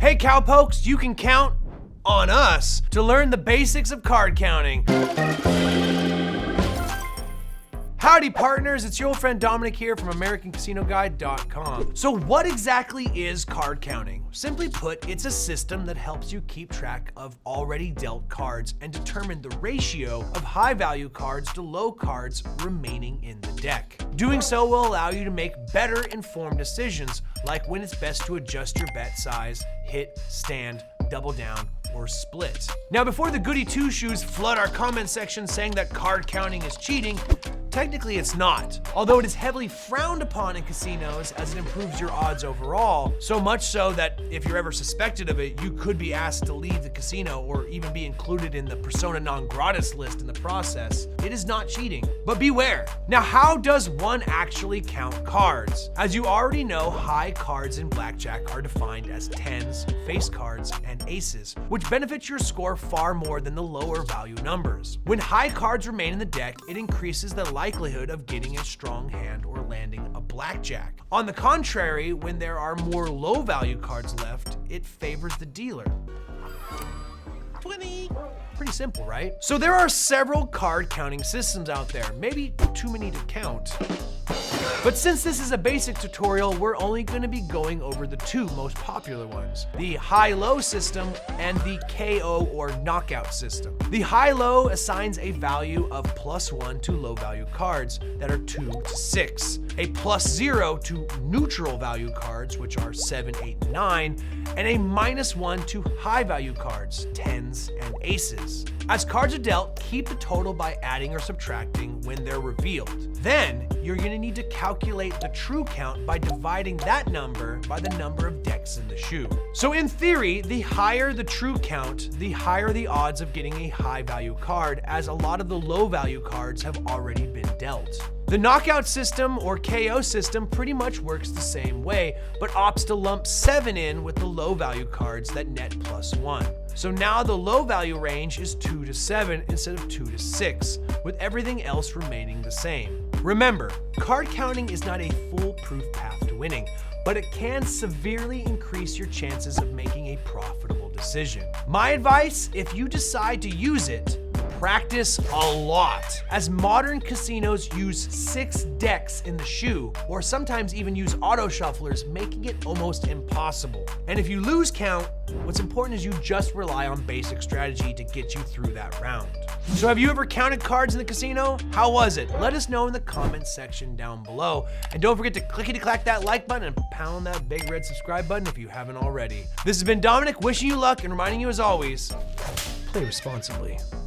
Hey cowpokes, you can count on us to learn the basics of card counting. Howdy partners, it's your old friend Dominic here from AmericanCasinoGuide.com. So what exactly is card counting? Simply put, it's a system that helps you keep track of already dealt cards and determine the ratio of high value cards to low cards remaining in the deck. Doing so will allow you to make better informed decisions, like when it's best to adjust your bet size, hit, stand, double down, or split. Now, before the goody two-shoes flood our comment section saying that card counting is cheating, technically it's not. Although it is heavily frowned upon in casinos as it improves your odds overall, so much so that if you're ever suspected of it, you could be asked to leave the casino or even be included in the persona non gratis list in the process. It is not cheating, but beware. Now, how does one actually count cards? As you already know, high cards in blackjack are defined as tens, face cards, and aces, which benefits your score far more than the lower value numbers. When high cards remain in the deck, it increases the likelihood of getting a strong hand or landing a blackjack. On the contrary, when there are more low value cards left, it favors the dealer. 20. Pretty simple, right? So there are several card counting systems out there, maybe too many to count. But since this is a basic tutorial, we're only going to be going over the two most popular ones, the high-low system and the KO or knockout system. The high-low assigns a value of +1 to low-value cards that are 2 to 6, a +0 to neutral value cards, which are 7, 8, and 9, and a -1 to high-value cards, 10s and aces. As cards are dealt, keep the total by adding or subtracting when they're revealed. Then, you're going to need to calculate the true count by dividing that number by the number of decks in the shoe. So in theory, the higher the true count, the higher the odds of getting a high value card, as a lot of the low value cards have already been dealt. The knockout system or KO system pretty much works the same way, but opts to lump 7 in with the low value cards that net +1. So now the low value range is 2 to 7 instead of 2 to 6, with everything else remaining the same. Remember, card counting is not a foolproof path to winning, but it can severely increase your chances of making a profitable decision. My advice, if you decide to use it, practice a lot, as modern casinos use 6 decks in the shoe, or sometimes even use auto shufflers, making it almost impossible. And if you lose count, what's important is you just rely on basic strategy to get you through that round. So have you ever counted cards in the casino? How was it? Let us know in the comments section down below. And don't forget to clickety-clack that like button and pound that big red subscribe button if you haven't already. This has been Dominic wishing you luck and reminding you as always, play responsibly.